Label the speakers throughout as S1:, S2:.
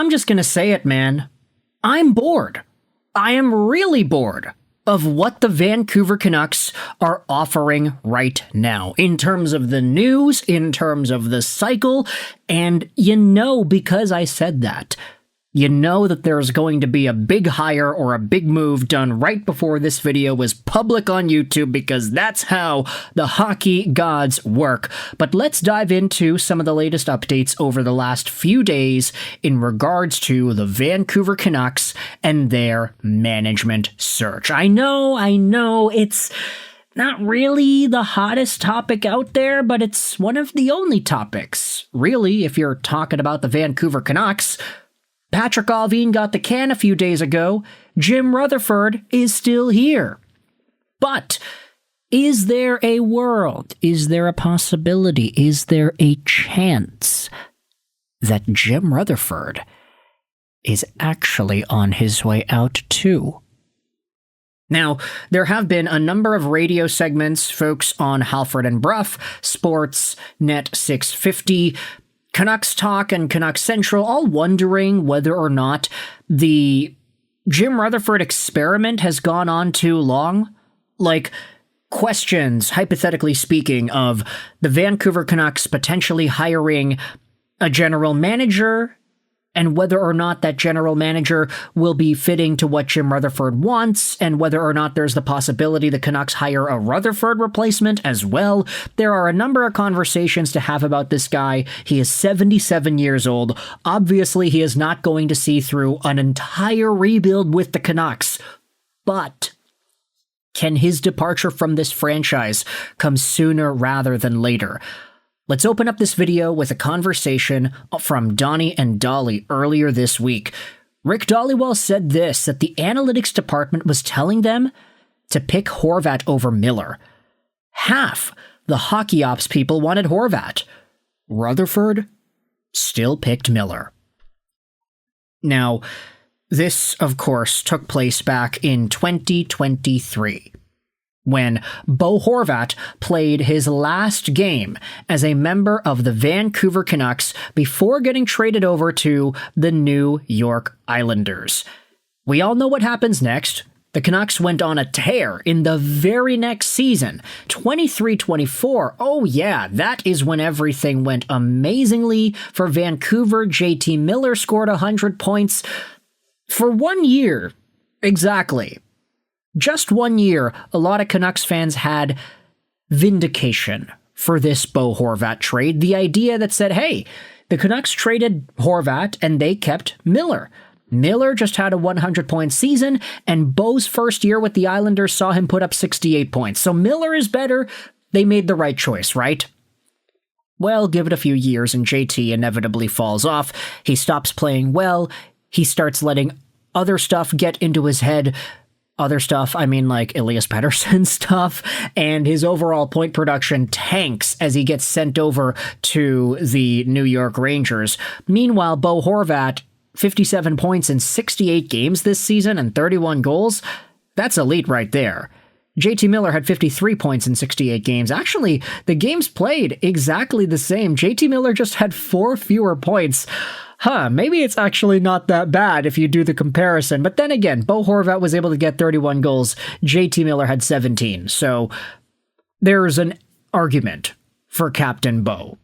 S1: I'm just gonna say it, man. I'm bored. I am really bored of what the Vancouver Canucks are offering right now, in terms of the news, in terms of the cycle, and because I said that, that there's going to be a big hire or a big move done right before this video was public on YouTube, because that's how the hockey gods work. But let's dive into some of the latest updates over the last few days in regards to the Vancouver Canucks and their management search. I know, it's not really the hottest topic out there, but it's one of the only topics, really, if you're talking about the Vancouver Canucks. Patrick Allvin got the can a few days ago. Jim Rutherford is still here. But is there a world? Is there a possibility? Is there a chance that Jim Rutherford is actually on his way out too? Now, there have been a number of radio segments, folks on Halford and Bruff, Sportsnet 650, Canucks Talk and Canucks Central, all wondering whether or not the Jim Rutherford experiment has gone on too long. Like, questions, hypothetically speaking, of the Vancouver Canucks potentially hiring a general manager, and whether or not that general manager will be fitting to what Jim Rutherford wants, and whether or not there's the possibility the Canucks hire a Rutherford replacement as well. There are a number of conversations to have about this guy. He is 77 years old. Obviously, he is not going to see through an entire rebuild with the Canucks. But can his departure from this franchise come sooner rather than later? Let's open up this video with a conversation from Donnie and Dolly earlier this week. Rick Dollywell said this, that the analytics department was telling them to pick Horvat over Miller. Half the hockey ops people wanted Horvat. Rutherford still picked Miller. Now, this, of course, took place back in 2023. When Bo Horvat played his last game as a member of the Vancouver Canucks before getting traded over to the New York Islanders. We all know what happens next. The Canucks went on a tear in the very next season, 23-24. Oh yeah, that is when everything went amazingly for Vancouver. JT Miller scored 100 points for 1 year. Exactly. Just 1 year, a lot of Canucks fans had vindication for this Bo Horvat trade. The idea that said, hey, the Canucks traded Horvat and they kept Miller. Miller just had a 100-point season, and Bo's first year with the Islanders saw him put up 68 points. So Miller is better. They made the right choice, right? Well, give it a few years and JT inevitably falls off. He stops playing well. He starts letting other stuff get into his head. Other stuff, I mean like Elias Pettersson stuff, and his overall point production tanks as he gets sent over to the New York Rangers. Meanwhile, Bo Horvat, 57 points in 68 games this season and 31 goals. That's elite right there. JT Miller had 53 points in 68 games. Actually, the games played exactly the same. JT Miller just had 4 fewer points. Maybe it's actually not that bad if you do the comparison. But then again, Bo Horvat was able to get 31 goals. JT Miller had 17. So there's an argument for Captain Bo.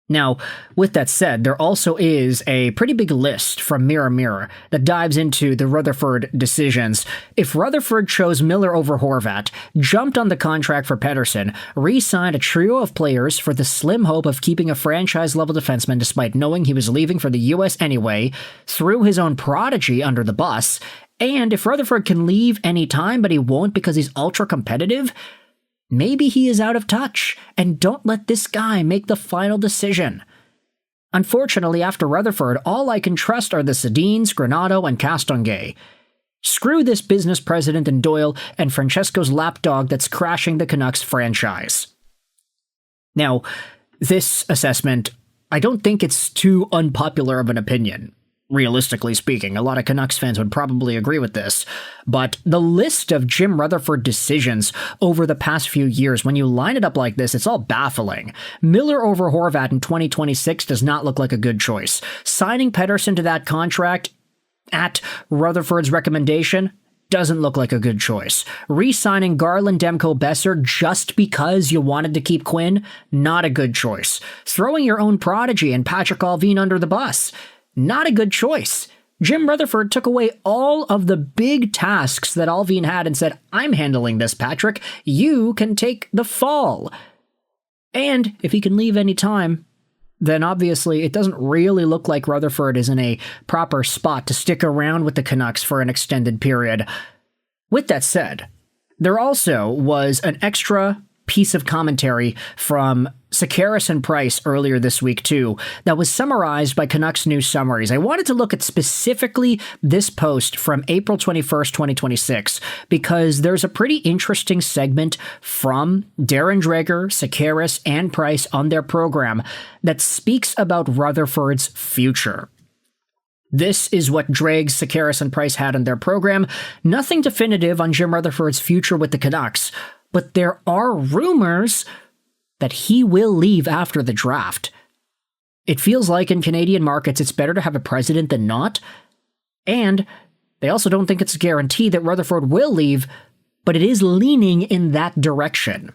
S1: Now, with that said, there also is a pretty big list from Mirror Mirror that dives into the Rutherford decisions. If Rutherford chose Miller over Horvat, jumped on the contract for Pettersson, re-signed a trio of players for the slim hope of keeping a franchise-level defenseman despite knowing he was leaving for the U.S. anyway, threw his own prodigy under the bus, and if Rutherford can leave any time but he won't because he's ultra-competitive, maybe he is out of touch, and don't let this guy make the final decision. Unfortunately, after Rutherford, all I can trust are the Sedins, Granato, and Castonguay. Screw this business president in Doyle and Francesco's lapdog that's crashing the Canucks franchise. Now, this assessment, I don't think it's too unpopular of an opinion. realistically speaking. A lot of Canucks fans would probably agree with this. But the list of Jim Rutherford decisions over the past few years, when you line it up like this, it's all baffling. Miller over Horvat in 2026 does not look like a good choice. Signing Pettersson to that contract at Rutherford's recommendation doesn't look like a good choice. Re-signing Garland, Demko, Besser just because you wanted to keep Quinn, not a good choice. Throwing your own prodigy and Patrick Allvin under the bus, not a good choice. Jim Rutherford took away all of the big tasks that Allvin had and said, I'm handling this, Patrick. You can take the fall. And if he can leave any time, then obviously it doesn't really look like Rutherford is in a proper spot to stick around with the Canucks for an extended period. With that said, there also was an extra piece of commentary from Schaefer and Price earlier this week too that was summarized by Canucks News Summaries. I wanted to look at specifically this post from April 21st, 2026, because there's a pretty interesting segment from Darren Dreger, Schaefer, and Price on their program that speaks about Rutherford's future. This is what Drake, Schaefer, and Price had on their program. Nothing definitive on Jim Rutherford's future with the Canucks, but there are rumors that he will leave after the draft. It feels like in Canadian markets, it's better to have a president than not. And they also don't think it's a guarantee that Rutherford will leave, but it is leaning in that direction.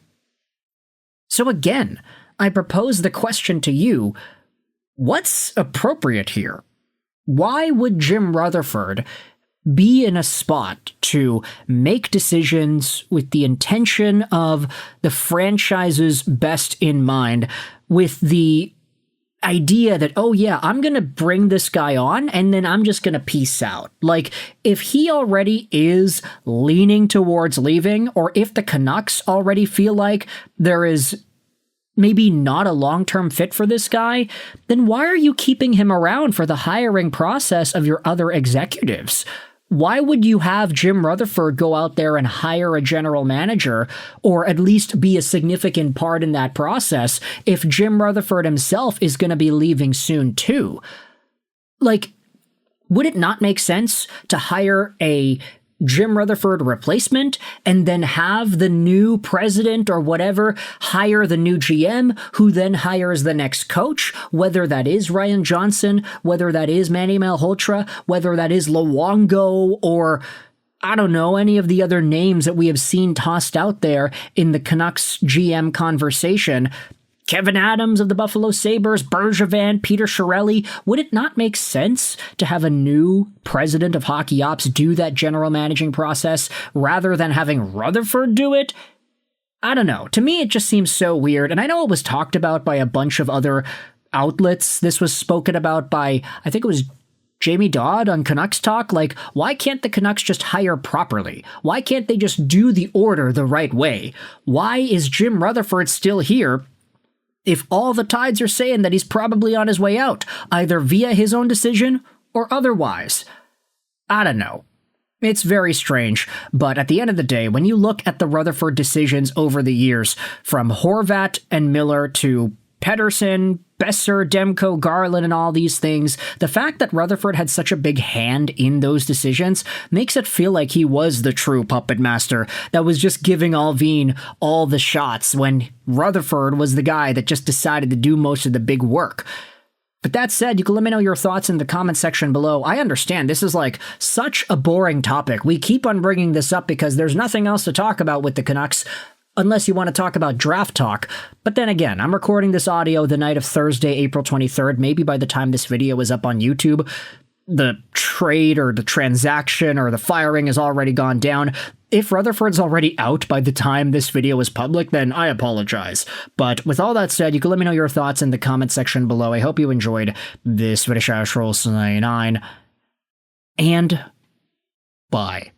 S1: So again, I propose the question to you, what's appropriate here? Why would Jim Rutherford be in a spot to make decisions with the intention of the franchise's best in mind, with the idea that, oh yeah, I'm going to bring this guy on and then I'm just going to peace out? Like, if he already is leaning towards leaving, or if the Canucks already feel like there is maybe not a long-term fit for this guy, then why are you keeping him around for the hiring process of your other executives? Why would you have Jim Rutherford go out there and hire a general manager, or at least be a significant part in that process, if Jim Rutherford himself is going to be leaving soon too? Like, would it not make sense to hire a Jim Rutherford replacement and then have the new president or whatever hire the new GM, who then hires the next coach, whether that is Ryan Johnson, whether that is Manny Malhotra, whether that is Luongo, or I don't know, any of the other names that we have seen tossed out there in the Canucks GM conversation. Kevin Adams of the Buffalo Sabres, Bergevin, Peter Chiarelli. Would it not make sense to have a new president of hockey ops do that general managing process rather than having Rutherford do it? I don't know. To me, it just seems so weird. And I know it was talked about by a bunch of other outlets. This was spoken about by, I think it was Jamie Dodd on Canucks Talk. Like, why can't the Canucks just hire properly? Why can't they just do the order the right way? Why is Jim Rutherford still here if all the tides are saying that he's probably on his way out, either via his own decision or otherwise? I don't know. It's very strange, but at the end of the day, when you look at the Rutherford decisions over the years, from Horvat and Miller to Pettersson, Besser, Demko, Garland, and all these things, the fact that Rutherford had such a big hand in those decisions makes it feel like he was the true puppet master that was just giving Allvin all the shots, when Rutherford was the guy that just decided to do most of the big work. But that said, you can let me know your thoughts in the comment section below. I understand this is like such a boring topic. We keep on bringing this up because there's nothing else to talk about with the Canucks, unless you want to talk about draft talk. But then again, I'm recording this audio the night of Thursday, April 23rd. Maybe by the time this video is up on YouTube, the trade or the transaction or the firing has already gone down. If Rutherford's already out by the time this video is public, then I apologize. But with all that said, you can let me know your thoughts in the comment section below. I hope you enjoyed this video. And bye.